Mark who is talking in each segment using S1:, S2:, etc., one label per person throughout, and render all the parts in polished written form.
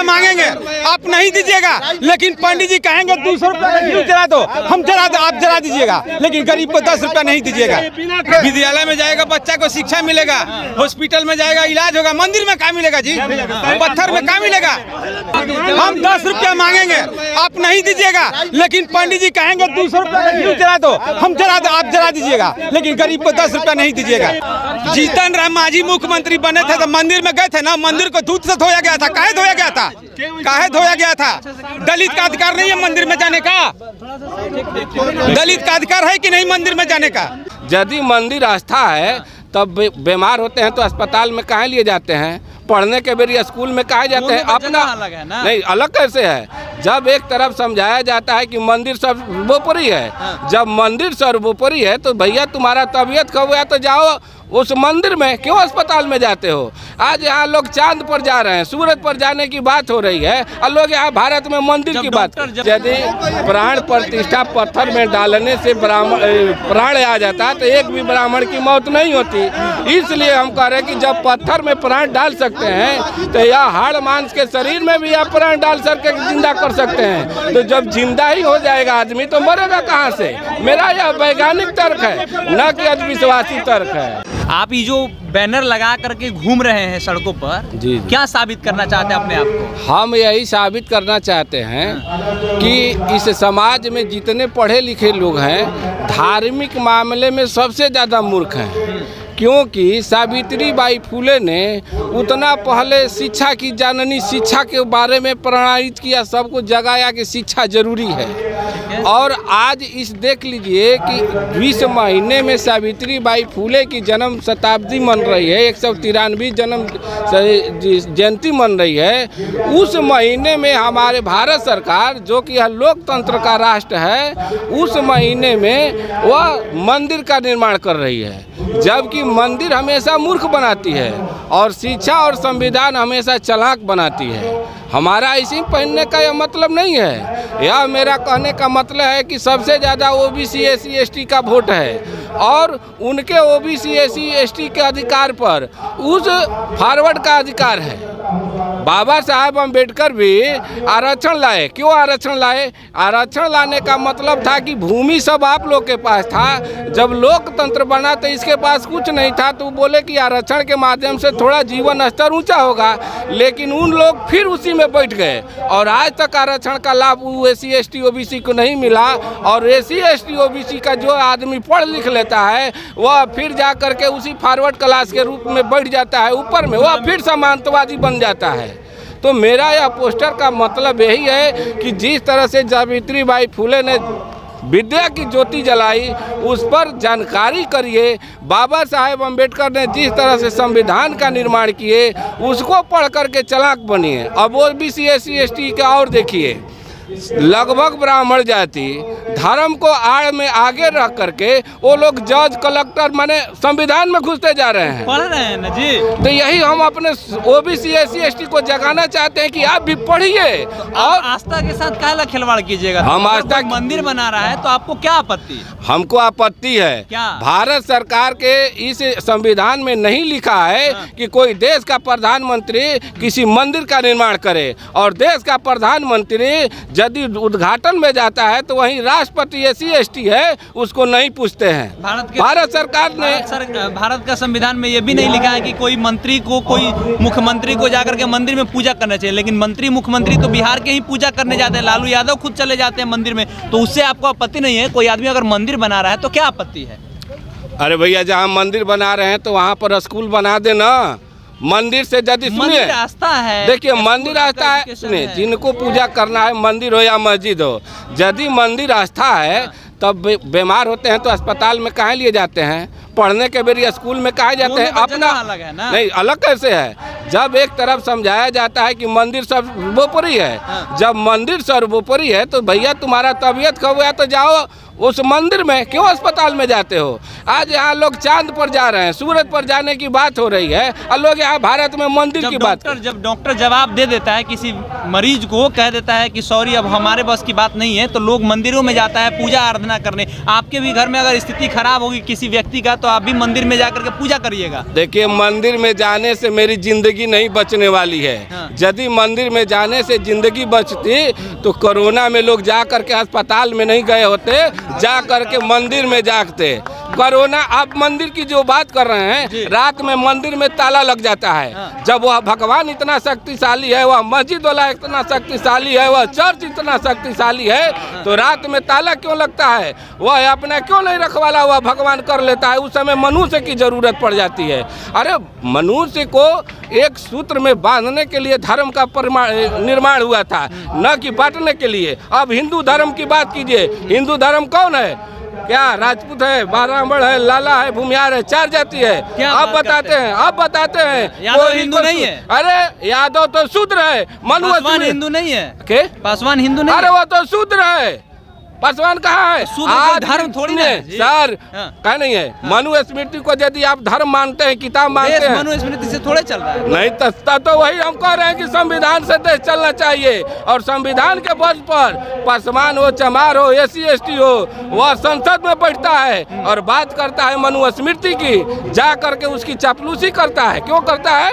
S1: मांगेंगे, आप नहीं दीजिएगा, लेकिन पंडित जी कहेंगे 200 रुपया जला दो, हम जला दो, आप जला दीजिएगा, लेकिन गरीब को 10 रुपया नहीं दीजिएगा। विद्यालय में जाएगा बच्चा को शिक्षा मिलेगा, हॉस्पिटल में जाएगा इलाज होगा, मंदिर में क्या मिलेगा जी, पत्थर में क्या मिलेगा। हम 10 रुपया मांगेंगे, आप नहीं दीजिएगा, लेकिन पंडित जी कहेंगे 200 रुपया जला दो, हम जला दो, आप जला दीजिएगा, लेकिन गरीब को 10 रुपया नहीं दीजिएगा। जीतन राम मांझी मुख्यमंत्री बने थे तो मंदिर में गए थे ना, मंदिर को दूध से धोया गया था, काहे धोया गया था, काहे धोया गया था। दलित का अधिकार नहीं है मंदिर में जाने का, दलित का अधिकार है कि नहीं मंदिर में जाने का।
S2: यदि मंदिर आस्था है तब बीमार होते हैं तो अस्पताल में काहे लिए जाते हैं, पढ़ने के बेरी स्कूल में काहे जाते हैं, अपना नहीं अलग कैसे है। जब एक तरफ समझाया जाता है कि मंदिर सर्वोपरि है, जब मंदिर सर्वोपरि है तो भैया तुम्हारा तबीयत खराब हुआ तो जाओ उस मंदिर में, क्यों अस्पताल में जाते हो। आज यहाँ लोग चांद पर जा रहे हैं, सूरज पर जाने की बात हो रही है और लोग यहाँ भारत में मंदिर की बात। यदि प्राण प्रतिष्ठा पत्थर में डालने से प्राण आ जाता तो एक भी ब्राह्मण की मौत नहीं होती। इसलिए हम कह रहे हैं कि जब पत्थर में प्राण डाल सकते हैं तो यह हाड़ मांस के शरीर में भी आप प्राण डाल करके जिंदा कर सकते हैं। तो जब जिंदा ही हो जाएगा आदमी तो मरेगा कहाँ से। मेरा यह वैज्ञानिक तर्क है, न कि अंधविश्वासी तर्क है।
S3: आप ये जो बैनर लगा करके घूम रहे हैं सड़कों पर,
S2: जी
S3: क्या साबित करना चाहते हैं अपने आप को।
S2: हम यही साबित करना चाहते हैं कि इस समाज में जितने पढ़े लिखे लोग हैं धार्मिक मामले में सबसे ज़्यादा मूर्ख हैं, क्योंकि सावित्री बाई फुले ने उतना पहले शिक्षा की जननी, शिक्षा के बारे में प्रणित किया, सबको जगाया कि शिक्षा जरूरी है। और आज इस देख लीजिए कि 20 महीने में सावित्री बाई फुले की जन्म शताब्दी मन रही है, 193 जन्म जयंती मन रही है। उस महीने में हमारे भारत सरकार जो कि यह लोकतंत्र का राष्ट्र है, उस महीने में वह मंदिर का निर्माण कर रही है, जबकि मंदिर हमेशा मूर्ख बनाती है और शिक्षा और संविधान हमेशा चालाक बनाती है। हमारा इसी पहनने का यह मतलब नहीं है। यह मेरा कहने का मतलब है कि सबसे ज़्यादा ओबीसी एससी एसटी का वोट है और उनके ओबीसी एससी एसटी के अधिकार पर उस फॉरवर्ड का अधिकार है। बाबा साहब अम्बेडकर भी आरक्षण लाए। क्यों आरक्षण लाए? आरक्षण लाने का मतलब था कि भूमि सब आप लोग के पास था। जब लोकतंत्र बना तो इसके पास कुछ नहीं था, तो बोले कि आरक्षण के माध्यम से थोड़ा जीवन स्तर ऊंचा होगा, लेकिन उन लोग फिर उसी में बैठ गए और आज तक आरक्षण का लाभ एससी एसटी ओबीसी को नहीं मिला। और एससी एसटी ओबीसी का जो आदमी पढ़ लिख लेता है वह फिर जा करके उसी फॉरवर्ड क्लास के रूप में बैठ जाता है, ऊपर में वह फिर समांतवादी बन जाता है। तो मेरा यह पोस्टर का मतलब यही है कि जिस तरह से सावित्री बाई फुले ने विद्या की ज्योति जलाई, उस पर जानकारी करिए। बाबा साहेब अम्बेडकर ने जिस तरह से संविधान का निर्माण किए उसको पढ़ करके चालाक बनिए। अब ओबीसी एससी एसटी का और देखिए, लगभग ब्राह्मण जाति धर्म को आड़ में आगे रख करके वो लोग जज कलेक्टर माने संविधान में घुसते जा रहे हैं,
S3: पढ़ रहे हैं ना जी।
S2: तो यही हम अपने ओबीसी एससी एसटी को जगाना चाहते हैं कि आप भी पढ़िए। और
S3: आस्था के साथ काहे खिलवाड़ कीजिएगा।
S2: हम आस्था
S3: मंदिर बना रहा है तो आपको क्या आपत्ति?
S2: हमको आपत्ति है
S3: क्या?
S2: भारत सरकार के इस संविधान में नहीं लिखा है कि कोई देश का प्रधानमंत्री किसी मंदिर का निर्माण करे, और देश का प्रधानमंत्री यदि उद्घाटन में जाता है तो वहीं राष्ट्रपति एससी एसटी है उसको नहीं पूछते हैं। भारत सरकार ने
S3: भारत का संविधान में ये भी नहीं लिखा है कि कोई मंत्री को, कोई मुख्यमंत्री को जाकर के मंदिर में पूजा करना चाहिए, लेकिन मंत्री मुख्यमंत्री तो बिहार के ही पूजा करने जाते हैं। लालू यादव खुद चले जाते हैं मंदिर में, तो उससे आपको आपत्ति नहीं है? कोई आदमी अगर मंदिर बना रहा है तो क्या आपत्ति है?
S2: अरे भैया, जहाँ मंदिर बना रहे हैं तो वहाँ पर स्कूल बना देना। मंदिर से यदि सुनिए,
S3: आस्था है,
S2: देखिए मंदिर आस्था है, सुनिए जिनको पूजा करना है मंदिर हो या मस्जिद हो, यदि मंदिर आस्था है तब बीमार होते हैं तो अस्पताल में काहे लिए जाते हैं, पढ़ने के बेरी स्कूल में काहे जाते हैं, अपना
S3: अलग है ना।
S2: नहीं अलग कैसे है। जब एक तरफ समझाया जाता है कि मंदिर सर्वोपरि है, जब मंदिर सर्वोपरि है तो भैया तुम्हारा तबीयत खराब हुआ तो जाओ उस मंदिर में क्यों अस्पताल में जाते हो? आज यहाँ लोग चांद पर जा रहे हैं, सूरज पर जाने की बात हो रही है और लोग यहाँ भारत में मंदिर की बात।
S3: जब डॉक्टर जवाब दे देता है किसी मरीज को, कह देता है कि सॉरी अब हमारे बस की बात नहीं है, तो लोग मंदिरों में जाता है पूजा आराधना करने। आपके भी घर में अगर स्थिति खराब होगी किसी व्यक्ति का, तो आप भी मंदिर में जाकर के पूजा करिएगा।
S2: देखिए, मंदिर में जाने से मेरी जिंदगी नहीं बचने वाली है। यदि मंदिर में जाने से जिंदगी बचती तो कोरोना में लोग जा करके अस्पताल में नहीं गए होते, जा करके मंदिर में जागते। कोरोना, आप मंदिर की जो बात कर रहे हैं, रात में मंदिर में ताला लग जाता है। जब वह भगवान इतना शक्तिशाली है, वह मस्जिद वाला इतना शक्तिशाली है, वह चर्च इतना शक्तिशाली है, तो रात में ताला क्यों लगता है? वह अपना क्यों नहीं रखवाला हुआ भगवान कर लेता है? उस समय मनुष्य की जरूरत पड़ जाती है। अरे मनुष्य को एक सूत्र में बांधने के लिए धर्म का निर्माण हुआ था, न कि बांटने के लिए। अब हिंदू धर्म की बात कीजिए, हिंदू धर्म कौन है? क्या राजपूत है, ब्राह्मण है, लाला है, भूमिहार है, 4 जाति है। अब बताते हैं
S3: यादव हिंदू नहीं है।
S2: अरे यादव तो शूद्र है।
S3: पासवान हिंदू नहीं है।
S2: के
S3: पासवान हिंदू नहीं?
S2: अरे वो तो शूद्र है। पासवान कहाँ है?
S3: धर्म थोड़ी ना
S2: सर, कहा नहीं है। मनुस्मृति को यदि आप धर्म मानते हैं, किताब मानते हैं,
S3: मनुस्मृति से थोड़े चल रहा है।
S2: नहीं तो वही हम कह रहे हैं कि संविधान से देश चलना चाहिए। और संविधान के बल पर पासवान हो, चमार हो, SC ST हो, वह संसद में बैठता है और बात करता है मनुस्मृति की, जा करके उसकी चापलूसी करता है। क्यों करता है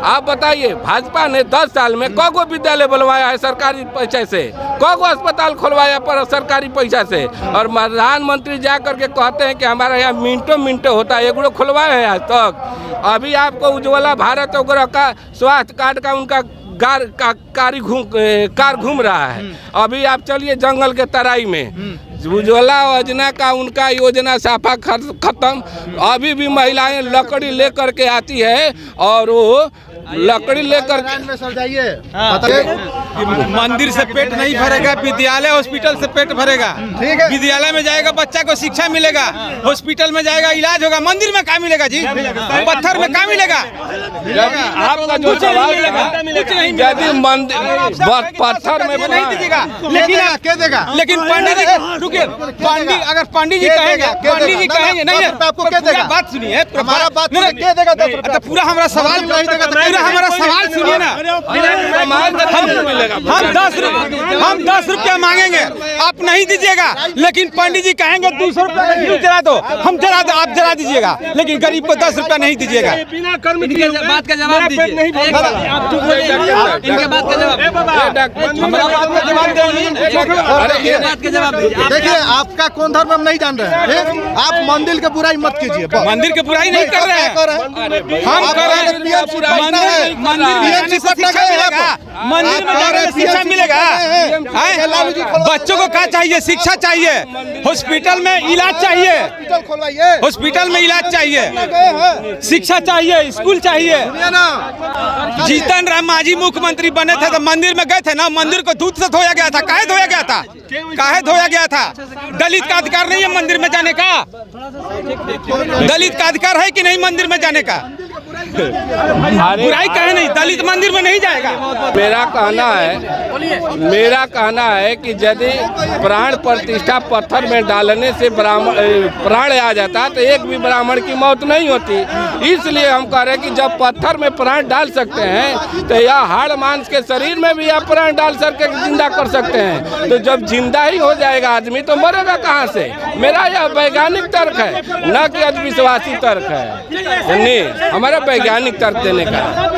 S2: आप बताइए? भाजपा ने 10 साल में कौगो विद्यालय बनवाया है सरकारी पैसे से, कौगो अस्पताल खुलवाया पर सरकारी पैसा से, और प्रधानमंत्री जा करके कहते हैं कि हमारा यहाँ मिनटों होता है। एगो खुलवाए हैं आज तक? अभी आपको उज्ज्वला भारत वगैरह का स्वास्थ्य कार्ड का उनका कार घूम रहा है। अभी आप चलिए जंगल के तराई में, उज्ज्वला योजना का उनका योजना साफा खत्म। अभी भी महिलाएं लकड़ी लेकर के आती है और वो लकड़ी लेकर
S1: मंदिर से पेट नहीं भरेगा, विद्यालय हॉस्पिटल से पेट भरेगा। विद्यालय में जाएगा बच्चा को शिक्षा मिलेगा, हॉस्पिटल में जाएगा इलाज होगा। मंदिर में क्या मिलेगा जी? पत्थर में क्या मिलेगा?
S2: आपका जो सवाल यदि मंदिर पत्थर में
S1: नहीं दीजिएगा, लेकिन पंडित जी रुकिए, अगर पंडित जी कहेंगे नहीं है, बात सुनिए, हमारा बात देगा। पूरा हमारा सवाल सुनिए ना। हम 10 रुपया मांगेंगे, आप नहीं दीजिएगा, लेकिन पंडित जी कहेंगे 200 रुपया घी जला दो, हम जला दो, आप जला दीजिएगा, लेकिन गरीब को 10 रुपया नहीं दीजिएगा।
S3: इनके बात का जवाब दीजिए। इनके बात का जवाब दीजिए।
S4: देखिए, आपका कौन धर्म हम नहीं जान रहे हैं। आप मंदिर की बुराई मत कीजिए।
S1: मंदिर की बुराई नहीं कर रहे हैं, हम कर रहे हैं। मंदिर में जाकर शिक्षा मिलेगा। बच्चों को क्या चाहिए? शिक्षा चाहिए, हॉस्पिटल में इलाज चाहिए, हॉस्पिटल में इलाज चाहिए, शिक्षा चाहिए, स्कूल चाहिए। जीतन राम मांझी मुख्यमंत्री बने थे तो मंदिर में गए थे ना, मंदिर को दूध से धोया गया था। काहे धोया गया था? दलित का अधिकार नहीं है मंदिर में जाने का? दलित का अधिकार है कि नहीं मंदिर में जाने का? बुराई कहे नहीं, दलित मंदिर में नहीं जाएगा।
S2: मेरा कहना है कि यदि प्राण प्रतिष्ठा पत्थर में डालने से प्राण आ जाता तो एक भी ब्राह्मण की मौत नहीं होती। इसलिए हम कह रहे हैं कि जब पत्थर में प्राण डाल सकते हैं तो यह हाड़ मांस के शरीर में भी आप प्राण डाल करके जिंदा कर सकते हैं। तो जब जिंदा ही हो जाएगा आदमी तो मरेगा कहाँ से? मेरा यह वैज्ञानिक तर्क है, न कि अंधविश्वासी तर्क है। हमारा वैज्ञानिक तर्क देने का।